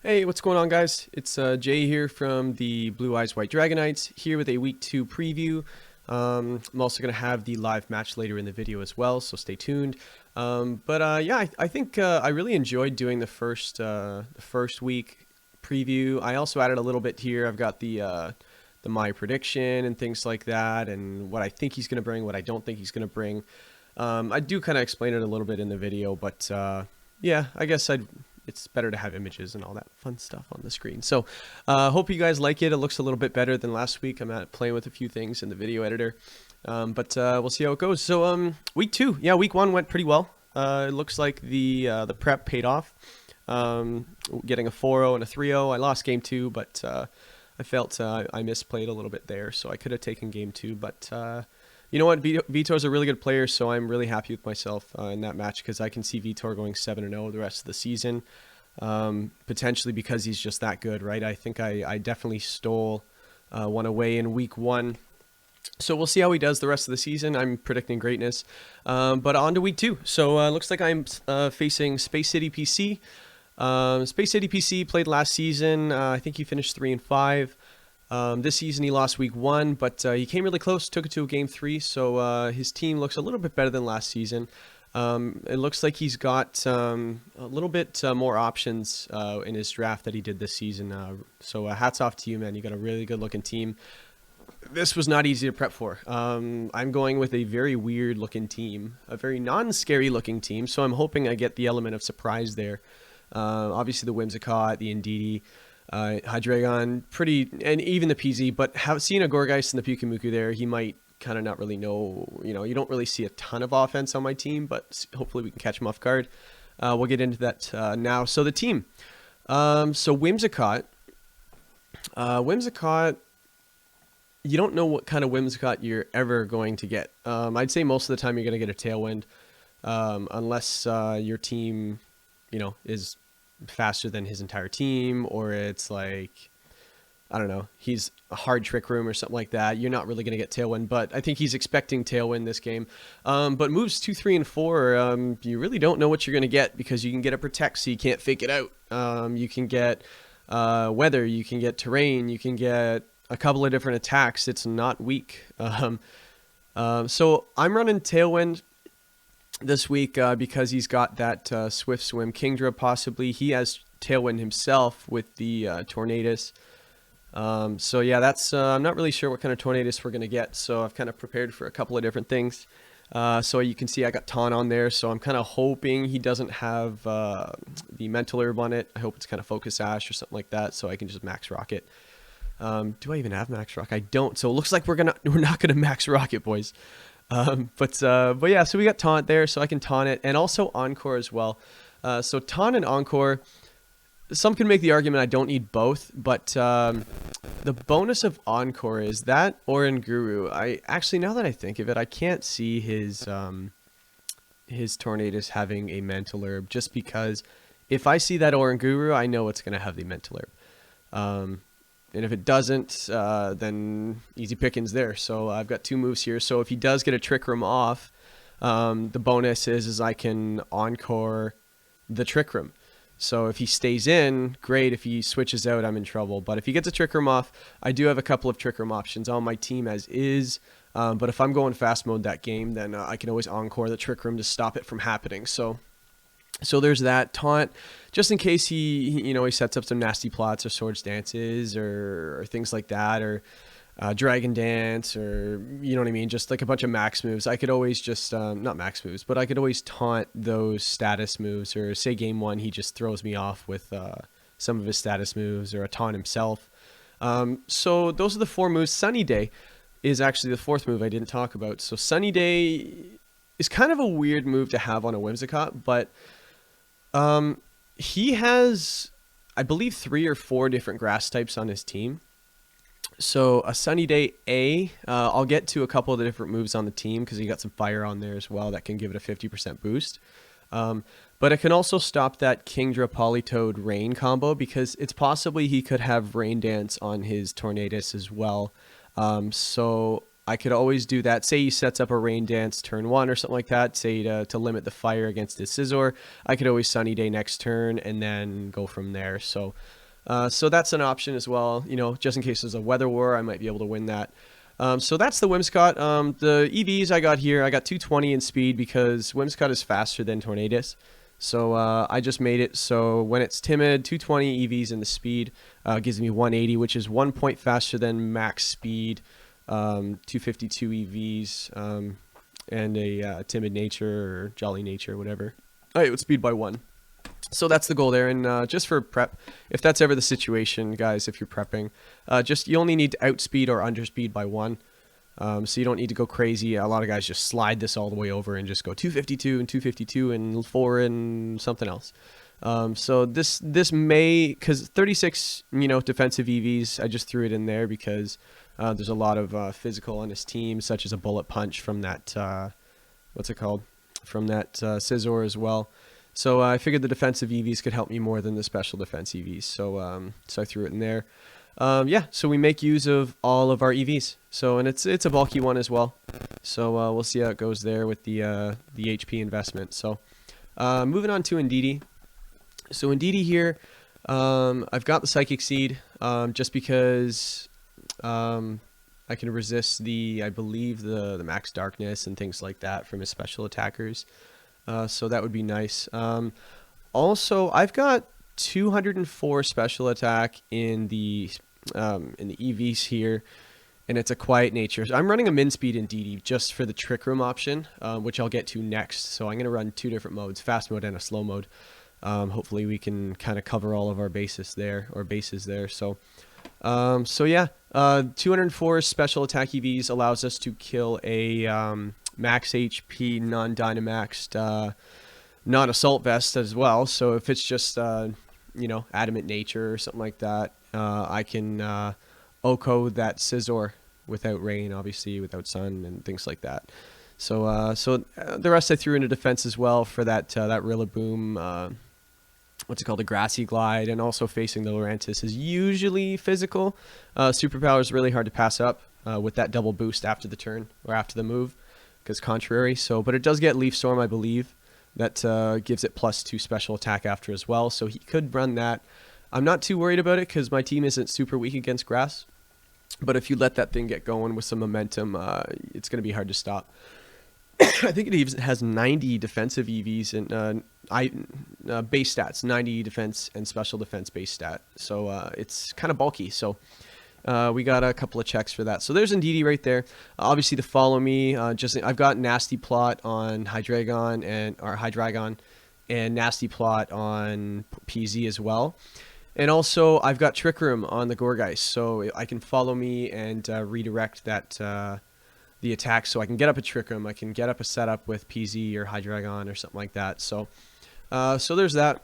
Hey, what's going on, guys? It's Jay here from the Blue Eyes White Dragonites, here with a Week 2 preview. I'm also going to have the live match later in the video as well, so stay tuned. Yeah, I think I really enjoyed doing the first week preview. I also added a little bit here. I've got the my prediction and things like that, and what I think he's going to bring, what I don't think he's going to bring. I do kind of explain it a little bit in the video, but yeah, I guess it's better to have images and all that fun stuff on the screen. So hope you guys like it. It looks a little bit better than last week. I'm playing with a few things in the video editor, but we'll see how it goes. So week 2, yeah, week 1 went pretty well. It looks like the prep paid off. Getting a 4-0 and a 3-0. I lost game 2, but I felt I misplayed a little bit there, so I could have taken game 2, but you know what? Vitor's a really good player, so I'm really happy with myself in that match because I can see Vitor going 7-0 the rest of the season, potentially because he's just that good, right? I think I definitely stole one away in week 1. So we'll see how he does the rest of the season. I'm predicting greatness. But on to week 2. So looks like I'm facing Space City PC. Space City PC played last season. I think he finished 3-5. This season he lost week 1, but he came really close, took it to a game 3, so his team looks a little bit better than last season. It looks like he's got a little bit more options in his draft that he did this season. So hats off to you, man. You got a really good looking team. This was not easy to prep for. I'm going with a very weird looking team, a very non-scary looking team, so I'm hoping I get the element of surprise there. Obviously the Whimsicott, the Indeedee, Hydreigon, pretty, and even the PZ, but seeing a Gourgeist and the Pyukumuku there, he might kind of not really know, you don't really see a ton of offense on my team, but hopefully we can catch him off guard. We'll get into that now. So the team, so Whimsicott, you don't know what kind of Whimsicott you're ever going to get. I'd say most of the time you're going to get a Tailwind, unless your team, is faster than his entire team, or it's like, I don't know, he's a hard Trick Room or something like that. You're not really going to get Tailwind, but I think he's expecting Tailwind this game. But moves 2, 3, and 4, you really don't know what you're going to get because you can get a Protect, so you can't fake it out. You can get Weather, you can get Terrain, you can get a couple of different attacks. It's not weak. So I'm running Tailwind this week because he's got that Swift Swim Kingdra possibly. He has Tailwind himself with the Tornadus. So yeah, that's I'm not really sure what kind of Tornadus we're going to get, so I've kind of prepared for a couple of different things. So you can see I got Taunt on there, so I'm kind of hoping he doesn't have the Mental Herb on it. I hope it's kind of Focus Ash or something like that, so I can just Max Rocket. Do I even have Max Rock? I don't, so it looks like we're not gonna Max Rocket, boys. But yeah, so we got Taunt there, so I can Taunt it, and also Encore as well. So Taunt and Encore, some can make the argument I don't need both, but the bonus of Encore is that Oran Guru. I actually, now that I think of it, I can't see his Tornadus having a Mental Herb, just because if I see that Oran Guru, I know it's gonna have the Mental Herb. And if it doesn't, then easy pickings there. So I've got 2 moves here. So if he does get a Trick Room off, the bonus is I can Encore the Trick Room. So if he stays in, great. If he switches out, I'm in trouble. But if he gets a Trick Room off, I do have a couple of Trick Room options on my team as is. But if I'm going fast mode that game, then I can always Encore the Trick Room to stop it from happening. So there's that. Taunt, just in case he sets up some nasty plots or Swords Dances or things like that, or Dragon Dance, or you know what I mean, just like a bunch of max moves. I could always just not max moves, but I could always taunt those status moves, or say game 1 he just throws me off with some of his status moves or a taunt himself. So those are the 4 moves. Sunny Day is actually the 4th move I didn't talk about. So Sunny Day is kind of a weird move to have on a Whimsicott, but he has, I believe, 3 or 4 different grass types on his team. So a Sunny Day I'll get to a couple of the different moves on the team because he got some fire on there as well that can give it a 50% boost. But it can also stop that Kingdra Politoed Rain combo because it's possibly he could have Rain Dance on his Tornadus as well. So I could always do that. Say he sets up a Rain Dance turn 1 or something like that, say to limit the fire against his Scizor. I could always Sunny Day next turn and then go from there. So so that's an option as well, you know, just in case there's a Weather War, I might be able to win that. So that's the Whimsicott. The EVs I got here, I got 220 in speed because Whimsicott is faster than Tornadus. So I just made it so when it's timid, 220 EVs in the speed gives me 180, which is 1 point faster than max speed, 252 EVs, and a timid nature or jolly nature, whatever. All right, with speed by 1. So that's the goal there, and just for prep, if that's ever the situation, guys, if you're prepping, just you only need to outspeed or underspeed by 1. So you don't need to go crazy. A lot of guys just slide this all the way over and just go 252 and 252 and 4 and something else. So this may, because 36, you know, defensive EVs, I just threw it in there because there's a lot of physical on his team, such as a bullet punch from that, what's it called? From that Scizor as well. So I figured the defensive EVs could help me more than the special defense EVs. So so I threw it in there. Yeah, so we make use of all of our EVs. So, and it's a bulky one as well. So we'll see how it goes there with the HP investment. So moving on to Indeedee. So Indeedee here, I've got the Psychic Seed just because I can resist I believe the Max Darkness and things like that from his special attackers. So that would be nice. Also, I've got 204 special attack in the EVs here, and it's a quiet nature. So I'm running a min speed Indeedee just for the Trick Room option, which I'll get to next. So I'm going to run 2 different modes, fast mode and a slow mode. Hopefully we can kind of cover all of our bases there. So so yeah, 204 special attack EVs allows us to kill a max HP non-Dynamaxed non-assault vest as well. So if it's just you know, adamant nature or something like that, I can OHKO that Scizor without rain, obviously without sun and things like that. So the rest I threw into defense as well for that Rillaboom, what's it called, the Grassy Glide, and also facing the Lurantis is usually physical. Superpower is really hard to pass up with that double boost after the turn or after the move, because contrary. So, but it does get Leaf Storm, I believe. That gives it +2 special attack after as well, so he could run that. I'm not too worried about it because my team isn't super weak against grass, but if you let that thing get going with some momentum, it's going to be hard to stop. I think it even has 90 defensive EVs and base stats, 90 defense and special defense base stat, so it's kind of bulky. So we got a couple of checks for that. So there's Indeedee right there. Obviously to follow me, I've got Nasty Plot on Hydreigon and Nasty Plot on PZ as well. And also I've got Trick Room on the Gourgeist, so I can follow me and redirect that the attack, so I can get up a Trick Room, I can get up a setup with PZ or Hydreigon or something like that. So so there's that.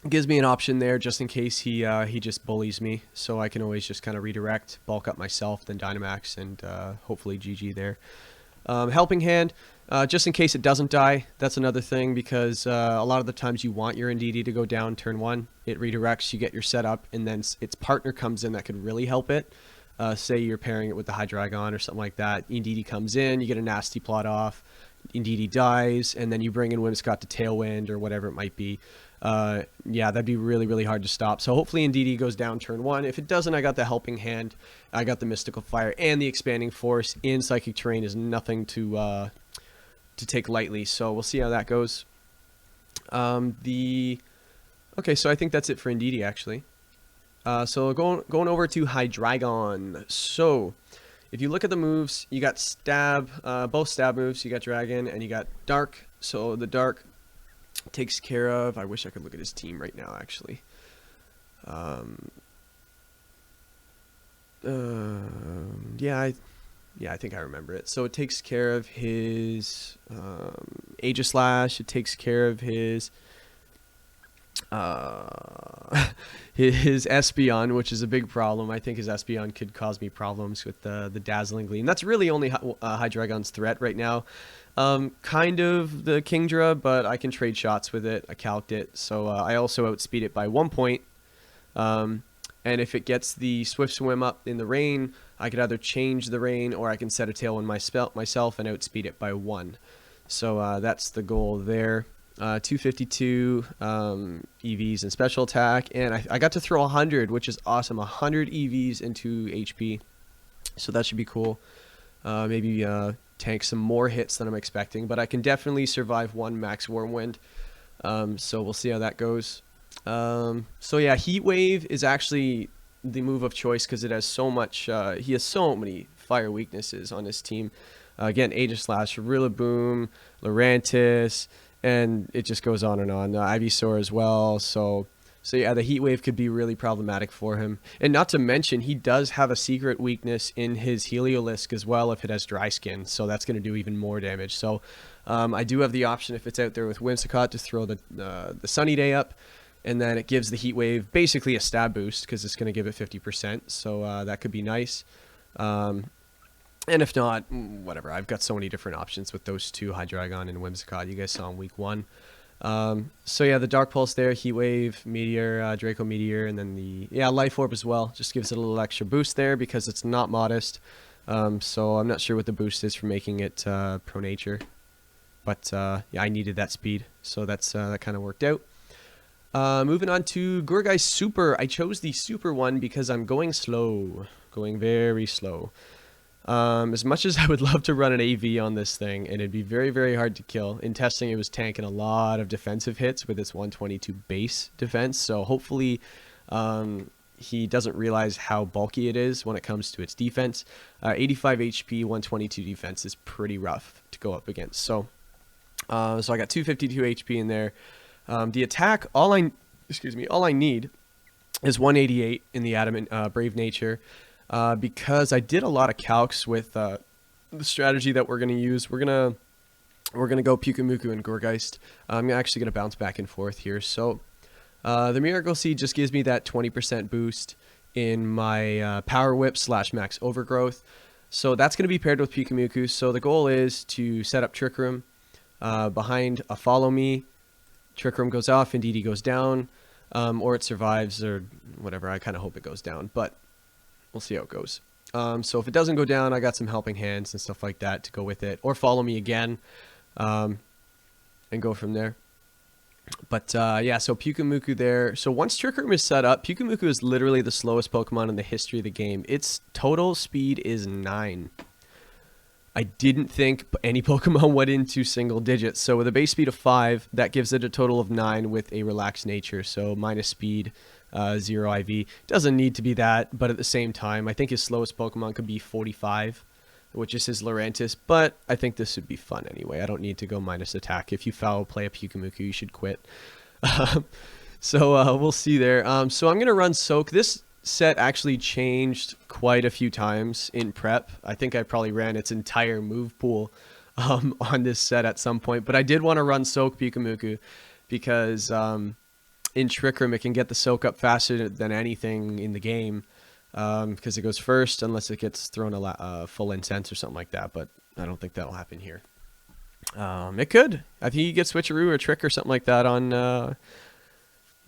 Gives me an option there just in case he just bullies me, so I can always just kind of redirect, bulk up myself, then Dynamax, and hopefully GG there. Helping Hand, just in case it doesn't die. That's another thing, because a lot of the times you want your Indeedee to go down turn 1. It redirects, you get your setup, and then its partner comes in that could really help it. Say you're pairing it with the Hydreigon or something like that. Indeedee comes in, you get a Nasty Plot off, Indeedee dies, and then you bring in Whimsicott to Tailwind or whatever it might be. Yeah, that'd be really, really hard to stop. So hopefully Indeedee goes down turn 1. If it doesn't, I got the Helping Hand, I got the Mystical Fire, and the Expanding Force in Psychic Terrain is nothing to take lightly. So we'll see how that goes. Okay, so I think that's it for Indeedee actually. So going over to Hydreigon. So if you look at the moves, you got Stab, both Stab moves. You got Dragon and you got Dark. So the Dark takes care of, I wish I could look at his team right now actually. Yeah, I think I remember it. So it takes care of his Aegislash, it takes care of his his Espeon, which is a big problem. I think his Espeon could cause me problems with the Dazzling Gleam. That's really only Hydreigon's threat right now. Kind of the Kingdra, but I can trade shots with it. I calced it, so I also outspeed it by 1 point. And if it gets the Swift Swim up in the rain, I could either change the rain or I can set a Tailwind myself and outspeed it by 1. So that's the goal there. 252 EVs and special attack, and I got to throw 100, which is awesome. 100 EVs into HP, so that should be cool. Maybe tank some more hits than I'm expecting, but I can definitely survive 1 max Whirlwind. So we'll see how that goes. So yeah, Heat Wave is actually the move of choice because it has so much. He has so many fire weaknesses on his team. Again, Aegislash, Rillaboom, Lurantis, and it just goes on and on. Ivysaur as well. So yeah, the Heat Wave could be really problematic for him. And not to mention, he does have a secret weakness in his Heliolisk as well if it has Dry Skin. So that's going to do even more damage. So I do have the option, if it's out there with Whimsicott, to throw the Sunny Day up. And then it gives the Heat Wave basically a stab boost because it's going to give it 50%. So that could be nice. And if not, whatever. I've got so many different options with those two, Hydreigon and Whimsicott. You guys saw in week 1. So yeah, the Dark Pulse there, Heat Wave, Meteor, Draco Meteor, and then the Life Orb as well. Just gives it a little extra boost there because it's not modest. So I'm not sure what the boost is for making it Pro Nature. But yeah, I needed that speed. So that kind of worked out. Moving on to Gourgeist Super. I chose the Super one because I'm going slow. Going very slow. As much as I would love to run an AV on this thing, and it'd be very, very hard to kill. In testing, it was tanking a lot of defensive hits with its 122 base defense. So hopefully he doesn't realize how bulky it is when it comes to its defense. 85 HP, 122 defense is pretty rough to go up against. So I got 252 HP in there. The attack, all I need is 188 in the Adamant Brave Nature. Because I did a lot of calcs with the strategy that we're going to use. We're gonna go Pyukumuku and Gourgeist. I'm actually going to bounce back and forth here. So the Miracle Seed just gives me that 20% boost in my Power Whip / Max Overgrowth. So that's going to be paired with Pyukumuku. So the goal is to set up Trick Room behind a Follow Me. Trick Room goes off, Indeedee goes down, or it survives or whatever. I kind of hope it goes down, but we'll see how it goes. So if it doesn't go down, I got some helping hands and stuff like that to go with it, or Follow Me again, and go from there. But yeah, so Pyukumuku there. So once Trick Room is set up, Pyukumuku is literally the slowest Pokemon in the history of the game. Its total speed is 9. I didn't think any Pokemon went into single digits. So with a base speed of 5, that gives it a total of 9 with a relaxed nature. So minus speed, 0 IV. Doesn't need to be that, but at the same time, I think his slowest Pokemon could be 45, which is his Lurantis. But I think this would be fun anyway. I don't need to go minus attack. If you foul play a Pyukumuku, you should quit. So we'll see there. So I'm going to run Soak. This set actually changed quite a few times in prep. I think I probably ran its entire move pool on this set at some point, but I did want to run Soak Pyukumuku because in Trick Room it can get the Soak up faster than anything in the game because it goes first unless it gets thrown a full Incense or something like that, but I don't think that'll happen here. It could. I think you get Switcheroo or Trick or something like that on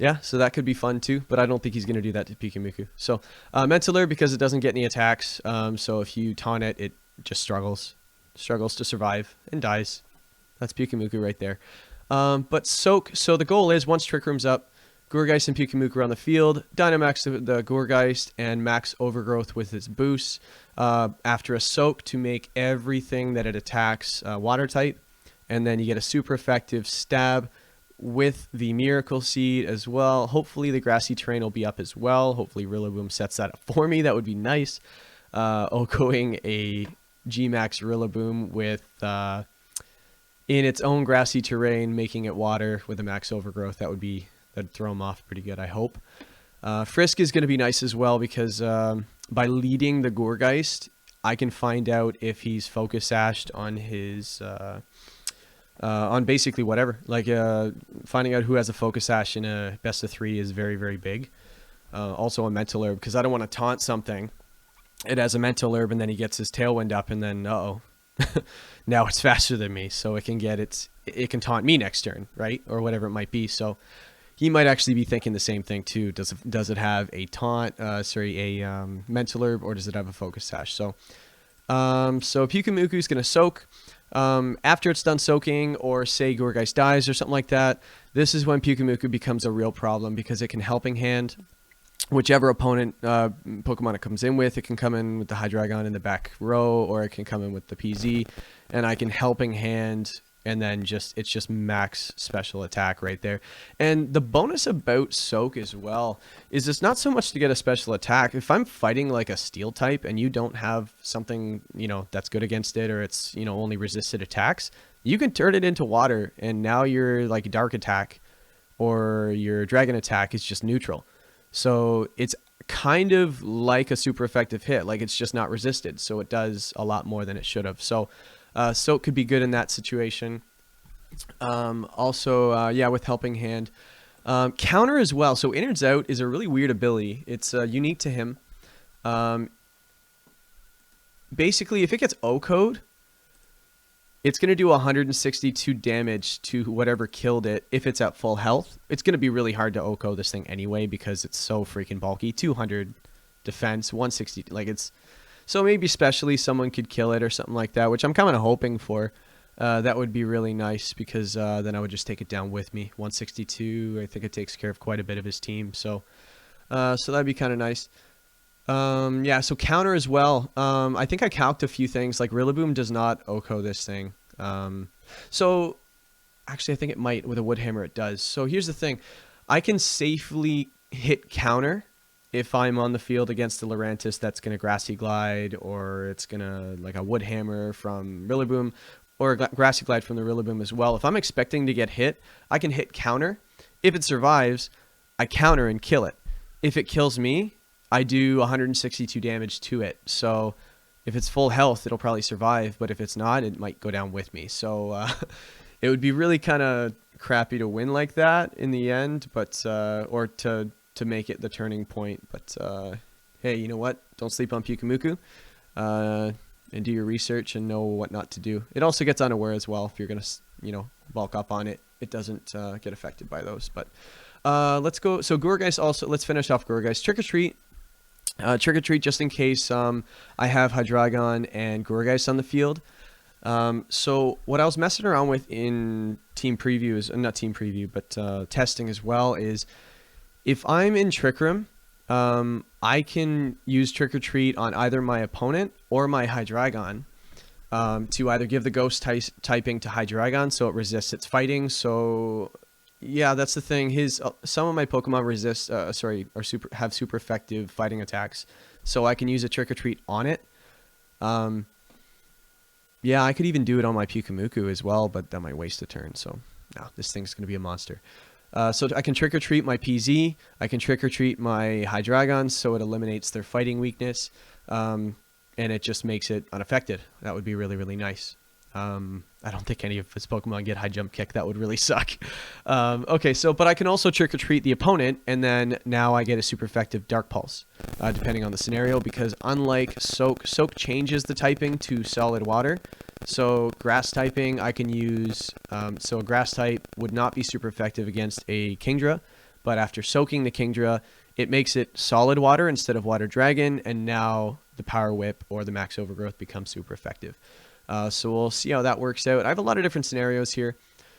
yeah, so that could be fun too, but I don't think he's going to do that to Pyukumuku. So Mentilar, because it doesn't get any attacks, so if you taunt it, it just struggles to survive and dies. That's Pyukumuku right there. But Soak, so the goal is once Trick Room's up, Gourgeist and Pyukumuku are on the field, Dynamax the Gourgeist and Max Overgrowth with its boosts after a Soak to make everything that it attacks water type, and then you get a super effective stab with the Miracle Seed as well. Hopefully the Grassy Terrain will be up as well. Hopefully Rillaboom sets that up for me. That would be nice. Going a G-Max Rillaboom with in its own Grassy Terrain, making it water with a Max Overgrowth. That'd throw him off pretty good, I hope. Frisk is going to be nice as well because by leading the Gourgeist, I can find out if he's Focus Sashed on his on basically whatever. Like finding out who has a Focus Sash in a best of 3 is very, very big. Also a Mental Herb, because I don't want to taunt something. It has a Mental Herb and then he gets his Tailwind up and then now it's faster than me, so it can taunt me next turn, right? Or whatever it might be. So he might actually be thinking the same thing too. Does it have a taunt, mental herb, or does it have a focus sash? So Pyukumuku is going to soak. After it's done soaking, or say Gourgeist dies or something like that, this is when Pyukumuku becomes a real problem, because it can helping hand whichever opponent Pokemon it comes in with. It can come in with the Hydreigon in the back row, or it can come in with the PZ, and I can helping hand, and then it's just max special attack right there. And the bonus about Soak as well is it's not so much to get a special attack. If I'm fighting like a steel type and you don't have something, that's good against it, or it's, only resisted attacks, you can turn it into water, and now your like dark attack or your dragon attack is just neutral. So it's kind of like a super effective hit, like it's just not resisted. So it does a lot more than it should have. So Soak could be good in that situation. With helping hand. Counter as well. So Innards Out is a really weird ability. It's unique to him. Basically, if it gets O-code, it's going to do 162 damage to whatever killed it if it's at full health. It's going to be really hard to O-code this thing anyway, because it's so freaking bulky. 200 defense, 160, so maybe especially someone could kill it or something like that, which I'm kind of hoping for. That would be really nice, because then I would just take it down with me. 162, I think it takes care of quite a bit of his team. So that'd be kind of nice. So counter as well. I think I calced a few things, like Rillaboom does not OHKO this thing. So actually I think it might with a Wood Hammer, it does. So here's the thing. I can safely hit counter if I'm on the field against the Lurantis that's going to Grassy Glide, or it's going to like a Wood Hammer from Rillaboom, or a Grassy Glide from the Rillaboom as well. If I'm expecting to get hit, I can hit counter. If it survives, I counter and kill it. If it kills me, I do 162 damage to it. So if it's full health, it'll probably survive, but if it's not, it might go down with me. So it would be really kind of crappy to win like that in the end, but or to make it the turning point. But hey, you know what? Don't sleep on Pyukumuku, and do your research and know what not to do. It also gets unaware as well. If you're gonna, bulk up on it, it doesn't get affected by those. But let's go. So Gourgeist also. Let's finish off Gourgeist. Trick or Treat. Trick or Treat, just in case I have Hydreigon and Gourgeist on the field. So what I was messing around with in team previews, not team preview, but testing as well, is if I'm in Trick Room, I can use Trick or Treat on either my opponent or my Hydreigon to either give the Ghost typing to Hydreigon so it resists its fighting. So yeah, that's the thing. Some of my Pokemon resist, have super effective fighting attacks, so I can use a Trick or Treat on it. Yeah, I could even do it on my Pyukumuku as well, but that might waste a turn. So no, this thing's gonna be a monster. So I can Trick or Treat my PZ. I can Trick or Treat my Hydreigon, so it eliminates their fighting weakness, and it just makes it unaffected. That would be really, really nice. I don't think any of his Pokemon get High Jump Kick. That would really suck. Okay, but I can also Trick or Treat the opponent, and then now I get a super effective Dark Pulse, depending on the scenario, because unlike Soak changes the typing to Solid Water. So Grass typing I can use, so a Grass type would not be super effective against a Kingdra, but after soaking the Kingdra, it makes it Solid Water instead of Water Dragon, and now the Power Whip or the Max Overgrowth becomes super effective. So we'll see how that works out. I have a lot of different scenarios here,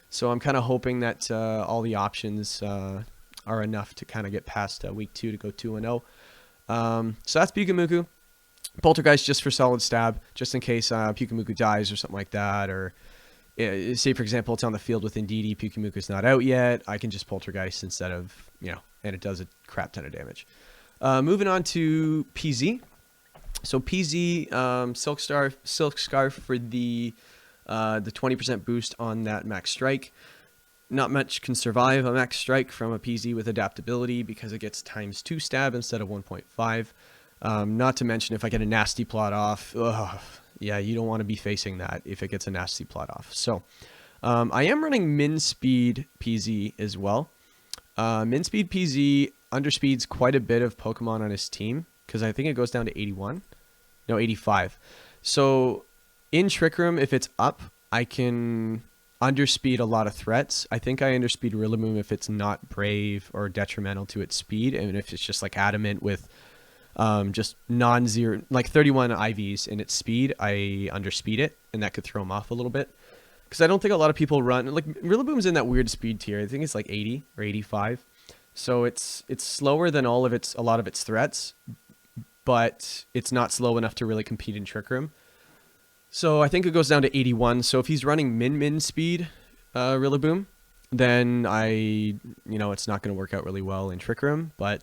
so I'm kind of hoping that all the options are enough to kind of get past week 2 to go 2-0. So that's Pyukumuku. Poltergeist just for solid stab, just in case Pyukumuku dies or something like that, or say for example it's on the field with Indeedee, Pyukumuku's not out yet, I can just Poltergeist instead of, and it does a crap ton of damage. Moving on to PZ. So PZ, Silk Scarf for the 20% boost on that Max Strike. Not much can survive a Max Strike from a PZ with adaptability, because it gets ×2 stab instead of 1.5. Not to mention if I get a nasty plot off, yeah, you don't want to be facing that if it gets a nasty plot off. So I am running Min Speed PZ as well. Min Speed PZ underspeeds quite a bit of Pokemon on his team, because I think it goes down to 81. No, 85. So in Trick Room, if it's up, I can underspeed a lot of threats. I think I underspeed Rillaboom if it's not brave or detrimental to its speed, and if it's just like adamant with just non-zero, like 31 IVs in its speed, I underspeed it, and that could throw him off a little bit. Because I don't think a lot of people run, like Rillaboom's in that weird speed tier. I think it's like 80 or 85. So it's slower than a lot of its threats, but it's not slow enough to really compete in Trick Room. So I think it goes down to 81. So if he's running min speed Rillaboom, then it's not going to work out really well in Trick Room, but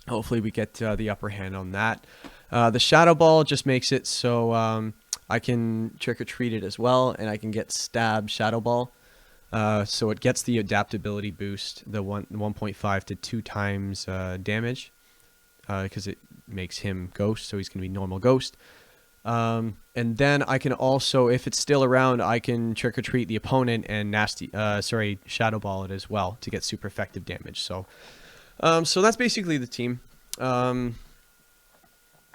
hopefully we get the upper hand on that. The Shadow Ball just makes it so I can Trick or Treat it as well, and I can get Stab Shadow Ball. So it gets the adaptability boost, the 1.5 to 2 times damage, because it makes him Ghost, so he's going to be normal Ghost. And then I can also, if it's still around, I can Trick or Treat the opponent and Shadow Ball it as well to get super effective damage. So, so that's basically the team.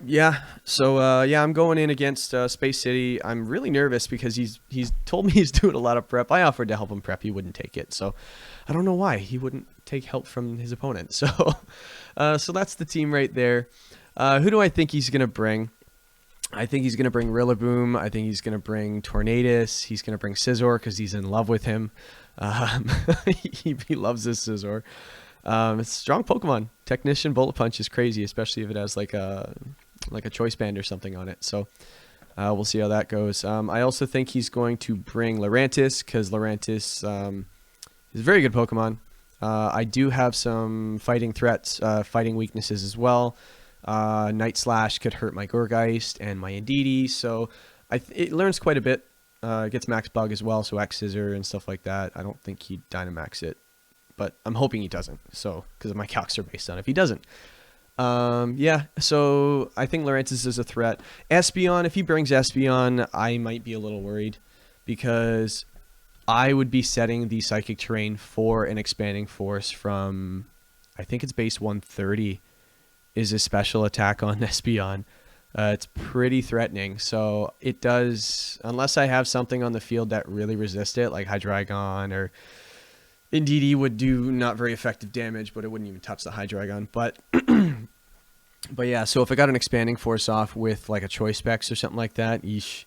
Yeah. So, I'm going in against Space City. I'm really nervous because he's told me he's doing a lot of prep. I offered to help him prep. He wouldn't take it. So I don't know why he wouldn't take help from his opponent. So, so that's the team right there. Who do I think he's going to bring? I think he's going to bring Rillaboom. I think he's going to bring Tornadus. He's going to bring Scizor because he's in love with him. He loves this Scizor. It's a strong Pokemon. Technician Bullet Punch is crazy, especially if it has like a choice band or something on it. So we'll see how that goes. I also think he's going to bring Lurantis because Lurantis is a very good Pokemon. I do have some fighting threats, fighting weaknesses as well. Night Slash could hurt my Gourgeist and my Indeedee, so it learns quite a bit. It gets Max Bug as well, so X Scissor and stuff like that. I don't think he'd Dynamax it, but I'm hoping he doesn't, so because my calcs are based on if he doesn't. Yeah, so I think Lurantis is a threat. Espeon, if he brings Espeon, I might be a little worried because I would be setting the Psychic Terrain for an Expanding Force from, I think it's base 130 is a special attack on Espeon. It's pretty threatening, so it does, unless I have something on the field that really resists it, like Hydreigon or Indeedee would do not very effective damage, but it wouldn't even touch the Hydreigon. But but yeah, so if I got an Expanding Force off with like a Choice Specs or something like that, yeesh.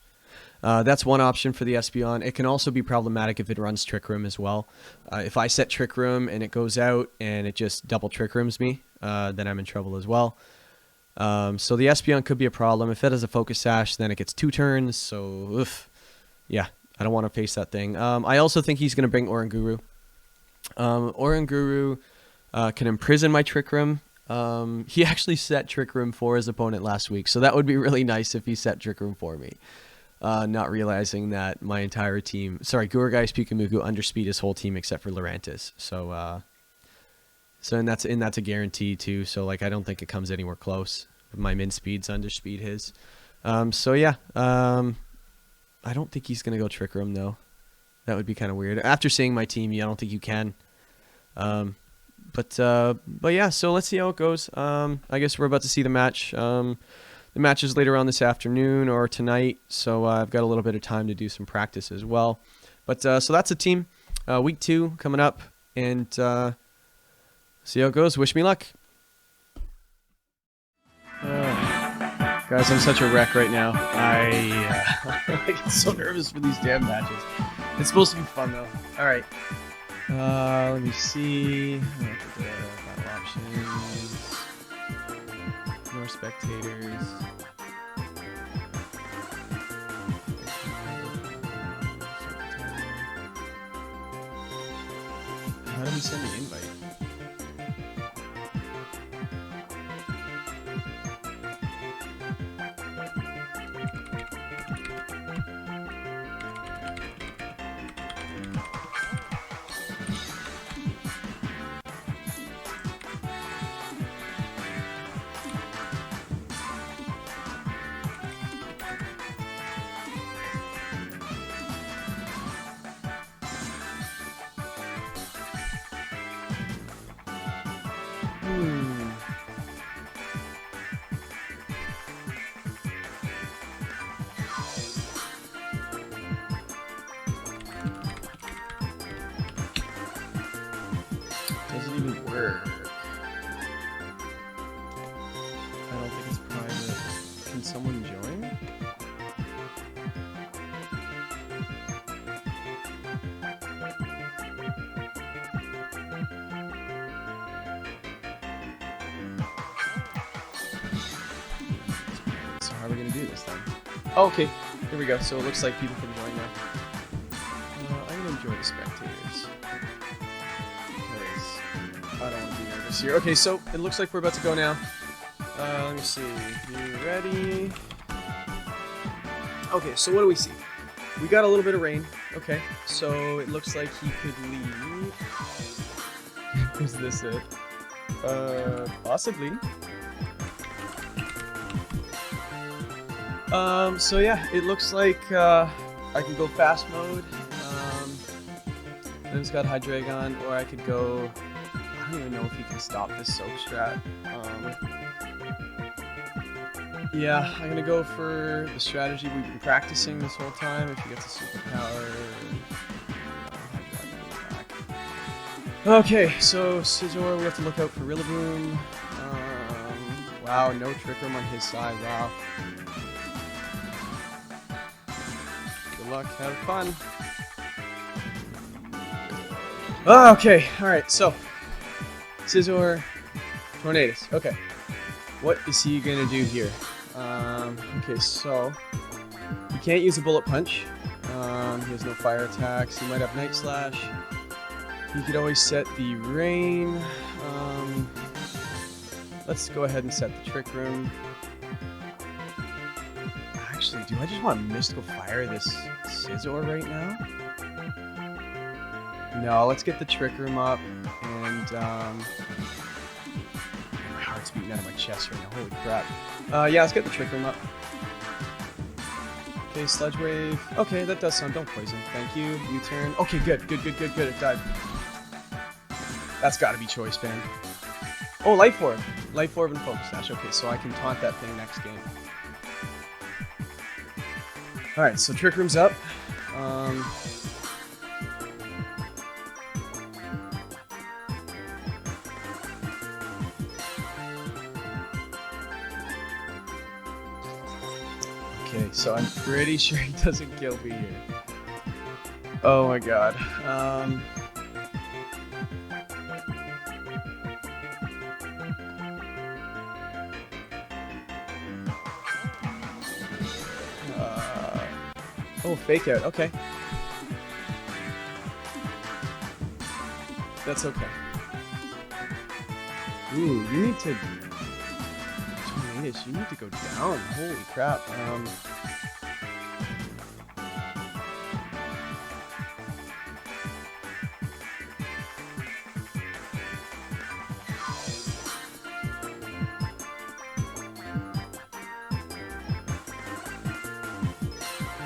That's one option for the Espeon. It can also be problematic if it runs Trick Room as well. If I set Trick Room and it goes out and it just double Trick Rooms me, then I'm in trouble as well. So the Espeon could be a problem. If it has a Focus Sash, then it gets 2 turns. So, yeah, I don't want to face that thing. I also think he's going to bring Oranguru. Oranguru can imprison my Trick Room. He actually set Trick Room for his opponent last week, so that would be really nice if he set Trick Room for me. Not realizing that my entire team, Gourgeist, Pikamugu underspeed his whole team except for Lurantis. So, and that's a guarantee too. So like I don't think it comes anywhere close. My min speeds underspeed his. So yeah, I don't think he's gonna go Trick Room though. That would be kind of weird. After seeing my team, I don't think you can. But yeah, so let's see how it goes. I guess we're about to see the match. The match is later on this afternoon or tonight, so I've got a little bit of time to do some practice as well. But so that's the team. Week 2 coming up, and see how it goes. Wish me luck. Guys, I'm such a wreck right now. I get so nervous for these damn matches. It's supposed to be fun though. All right. Let me see. Battle options. More spectators. How did he send the invite? work? I don't think it's private. Can someone join? So how are we gonna do this then? Oh, okay, here we go. So it looks like people can join now. I'm gonna enjoy the spectators. Because I don't want to be nervous here. Okay, so it looks like we're about to go now. Let me see. You ready? Okay, so what do we see? We got a little bit of rain. Okay, so it looks like he could leave. Is this it? Possibly. So yeah, it looks like I can go fast mode. Then it's got Hydreigon, or I could go. I don't even know if he can stop this soak strat. Yeah, I'm gonna go for the strategy we've been practicing this whole time. If he gets a superpower, Hydreigon back. Okay, so Scizor, we have to look out for Rillaboom. Wow, no Trick Room on his side. Wow. Good luck, have fun. Okay, alright, so Scizor, Tornadus. Okay, what is he gonna do here? Okay, so he can't use a Bullet Punch. He has no fire attacks. He might have Night Slash. He could always set the Rain. Let's go ahead and set the Trick Room. Actually, do I just want to Mystical Fire this Scizor right now? No, let's get the Trick Room up, and my heart's beating out of my chest right now. Holy crap! Yeah, let's get the Trick Room up. Okay, Sludge Wave. Okay, that does some. Don't poison. Thank you. U-turn. Okay, good. It died. That's got to be Choice Band. Oh, Life Orb. Life Orb and Focus Sash. Okay, so I can taunt that thing next game. All right, so Trick Room's up. Okay, so I'm pretty sure he doesn't kill me here. Oh my god. Oh, Fake Out. Okay. That's okay. Ooh, you need to... Tornadus, you need to go down. Holy crap.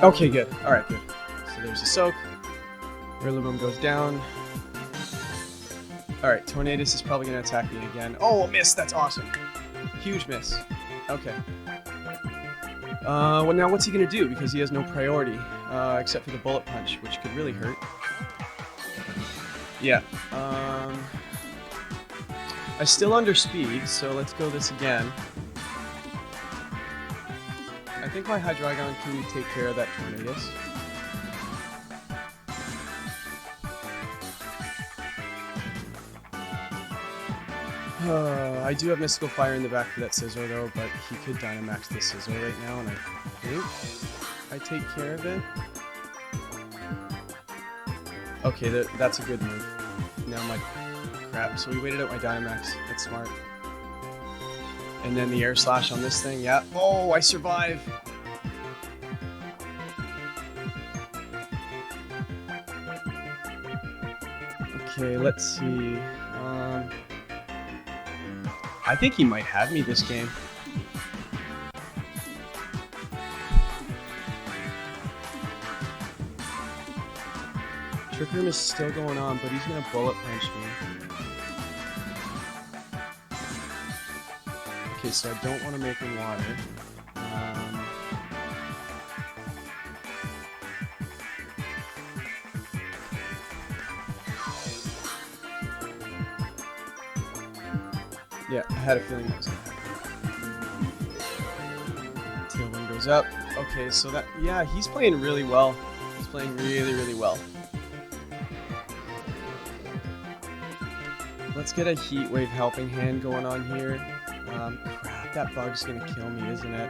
Okay, good. Alright, good. So there's a Soak. Rillaboom goes down. Alright, Tornadus is probably going to attack me again. Oh, a miss! That's awesome. Huge miss. Okay. Well, now what's he going to do? Because he has no priority, except for the Bullet Punch, which could really hurt. Yeah. I still under speed, so let's go this again. I think my Hydreigon can take care of that Tornadus. I do have Mystical Fire in the back for that Scizor though, but he could Dynamax this Scizor right now, and I think I take care of it. Okay, that's a good move. Now my... Crap, so we waited out my Dynamax. That's smart. And then the Air Slash on this thing, yeah. Oh, I survive! Okay, let's see. I think he might have me this game. Trick Room is still going on, but he's gonna Bullet Punch me. Okay, so I don't want to make him water. Yeah, I had a feeling that was gonna happen. Tailwind goes up. Okay, so that, yeah, he's playing really well. He's playing really, really well. Let's get a Heat Wave Helping Hand going on here. Crap, that bug's gonna kill me, isn't it?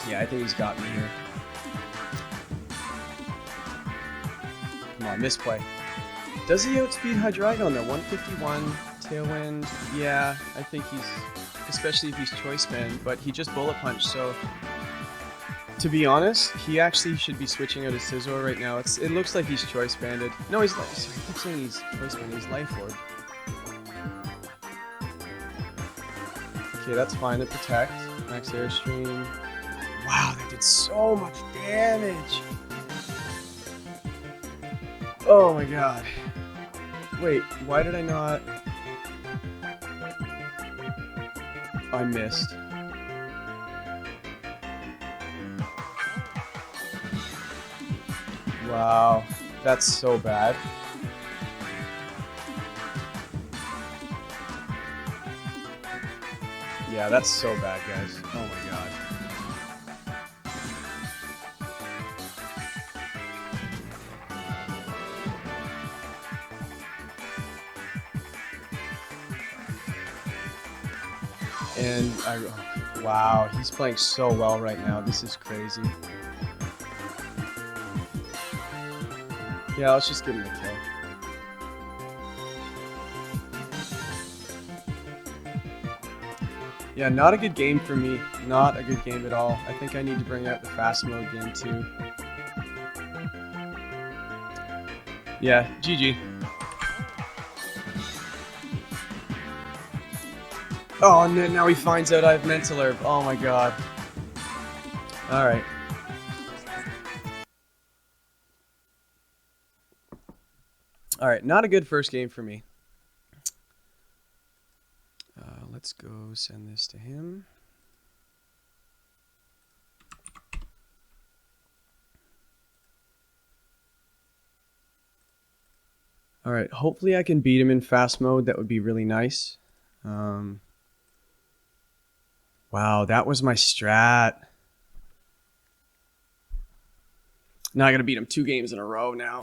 Yeah, I think he's got me here. Come on, misplay. Does he outspeed Hydreigon though? 151, Tailwind. Yeah, I think he's, especially if he's Choice Band, but he just Bullet Punch, so to be honest, he actually should be switching out his Scizor right now. It looks like he's Choice Banded. No, he's not. Sorry, I keep saying he's Choice Banded. He's Life Orb. Okay, that's fine to protect. Max Airstream. Wow, that did so much damage. Oh my god. Wait, why did I not? I missed. Wow, that's so bad. Yeah, that's so bad, guys. Oh my god. And wow, he's playing so well right now. This is crazy. Yeah, let's just give him the kill. Yeah, not a good game for me. Not a good game at all. I think I need to bring out the fast mode game too. Yeah, GG. Oh, and then now he finds out I have Mental Herb. Oh my god. Alright. Alright, not a good first game for me. Let's go send this to him. Alright, hopefully I can beat him in fast mode. That would be really nice. Wow, that was my strat. Now I gotta beat him 2 games in a row now.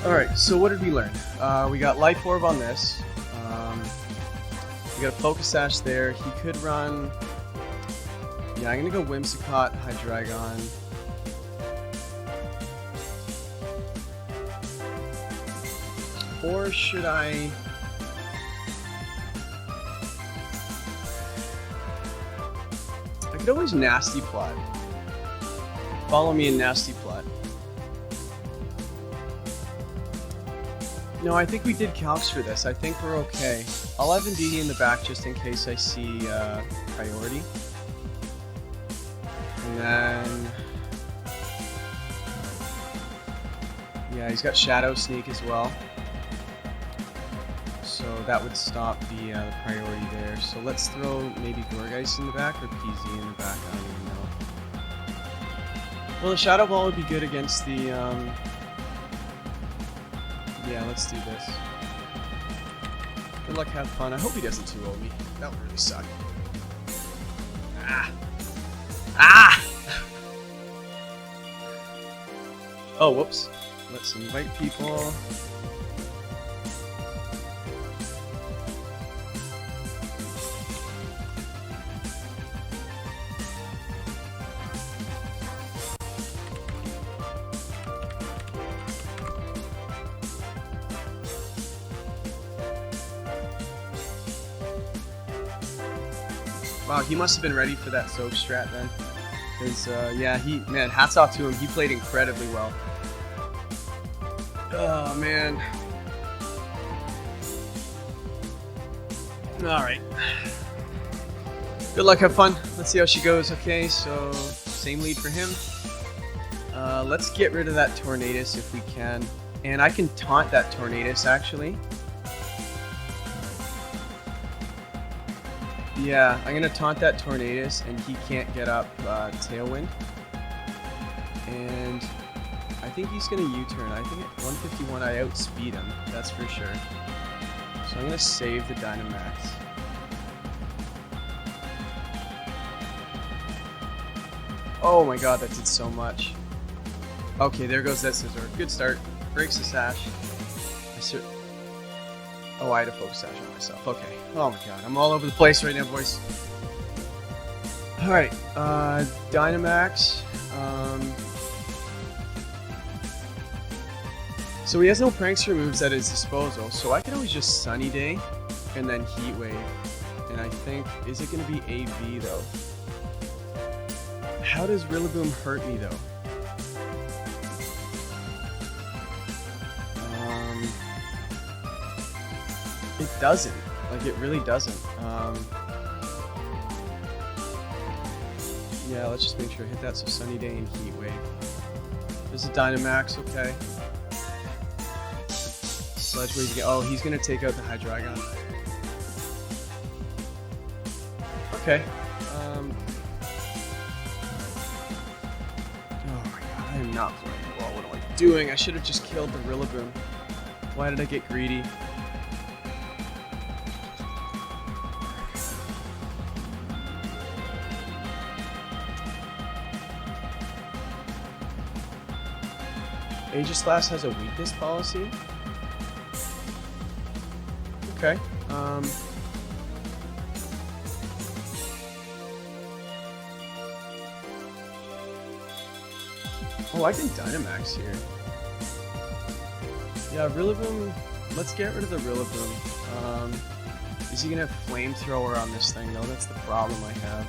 Alright, so what did we learn? We got Life Orb on this. We got a Focus Sash there. He could run... Yeah, I'm gonna go Whimsicott, Hydreigon. Or should I... I could always Nasty Plot. Follow me in Nasty Plot. No, I think we did calcs for this. I think we're okay. I'll have Indeedee in the back just in case I see priority. And then... Yeah, he's got Shadow Sneak as well. So that would stop the priority there. So let's throw maybe Gourgeist in the back or PZ in the back. I don't even know. Well, the Shadow Ball would be good against the... Yeah, let's do this. Good luck, have fun. I hope he doesn't 2-0 me. That would really suck. Ah! Ah! Oh, whoops. Let's invite people. Wow, he must have been ready for that soak strat then. Because, yeah, man, hats off to him. He played incredibly well. Oh, man. Alright. Good luck, have fun. Let's see how she goes. Okay, so, same lead for him. Let's get rid of that Tornadus if we can. And I can taunt that Tornadus, actually. Yeah, I'm gonna taunt that Tornadus, and he can't get up Tailwind. And I think he's going to U-turn. I think at 151 I outspeed him, that's for sure. So I'm going to save the Dynamax. Oh my god, that did so much. Okay, there goes that Scizor. Good start. Breaks the sash. Oh, I had a focus sash on myself. Okay. Oh my god, I'm all over the place right now, boys. Alright, Dynamax. So he has no Prankster moves at his disposal, so I can always just Sunny Day and then Heat Wave. And I think, is it going to be AV though? How does Rillaboom hurt me though? It doesn't. Like, it really doesn't. Yeah, let's just make sure I hit that. So Sunny Day and Heat Wave. There's a Dynamax, okay. Sledge Wave again. Oh, he's gonna take out the Hydreigon. Okay. Oh my god, I am not playing well. What am I doing? I should have just killed the Rillaboom. Why did I get greedy? Aegislash has a weakness policy? Okay. Oh, I can Dynamax here. Yeah, Rillaboom. Let's get rid of the Rillaboom. Is he gonna have Flamethrower on this thing though? That's the problem I have.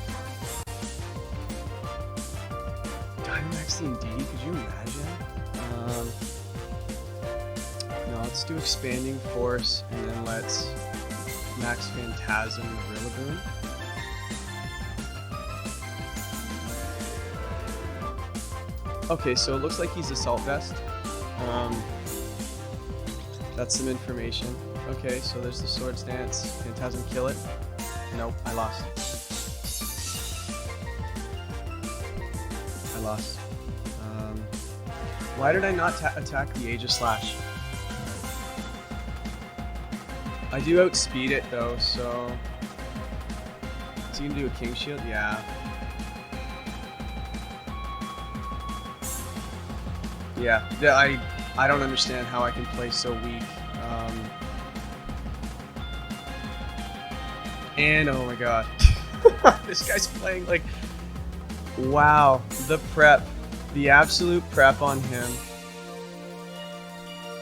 Dynamax the Indeedee, could you imagine? No, let's do Expanding Force, and then let's Max Phantasm Rillaboom. Okay, so it looks like he's Assault Vest. That's some information. Okay, so there's the Swords Dance. Phantasm kill it. Nope, I lost. I lost. Why did I not attack the Aegislash? I do outspeed it though, so... Is he gonna do a King Shield? Yeah. Yeah, I don't understand how I can play so weak. And oh my god. This guy's playing like... Wow, the prep. The absolute prep on him.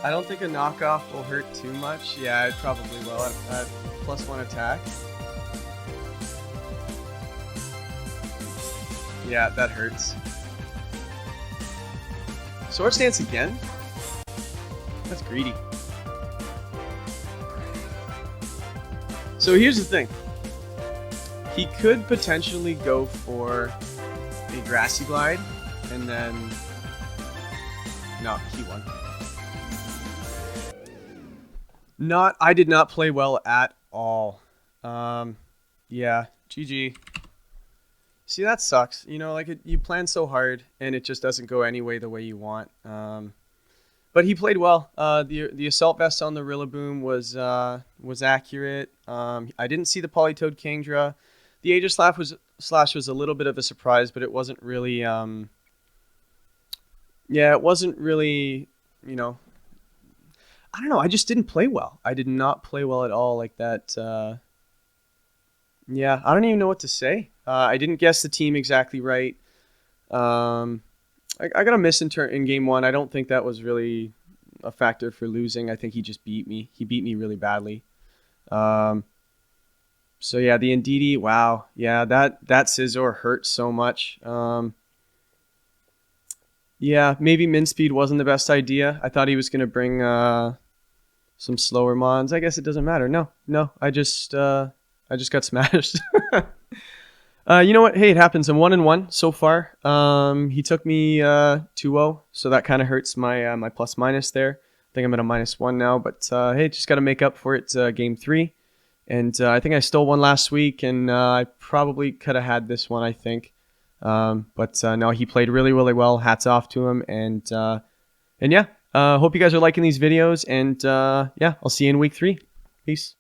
I don't think a knockoff will hurt too much. Yeah, it probably will at +1 attack. Yeah, that hurts. Swords Dance again? That's greedy. So here's the thing. He could potentially go for a Grassy Glide, and then... No, he won. I did not play well at all. Yeah, GG. See, that sucks. You know, like, you plan so hard, and it just doesn't go any way the way you want. But he played well. The Assault Vest on the Rillaboom was accurate. I didn't see the Politoed Kingdra. The Aegislash was a little bit of a surprise, but it wasn't really... Yeah, it wasn't really, you know... I don't know, I just didn't play well. I did not play well at all like that. Yeah, I don't even know what to say. I didn't guess the team exactly right. I got a miss in game one. I don't think that was really a factor for losing. I think he just beat me. He beat me really badly. So yeah, the Indeedee, wow. Yeah, that Scizor hurt so much. Yeah, maybe min speed wasn't the best idea. I thought he was going to bring some slower mons. I guess it doesn't matter. No, I just got smashed. You know what? Hey, it happens. I'm 1-1 so far. He took me 2-0, so that kind of hurts my my plus minus there. I think I'm at a -1 now, but hey, just got to make up for it game 3. And I think I stole one last week, and I probably could have had this one, I think. But no, he played really, really well. Hats off to him. And yeah, hope you guys are liking these videos. And yeah, I'll see you in week 3. Peace.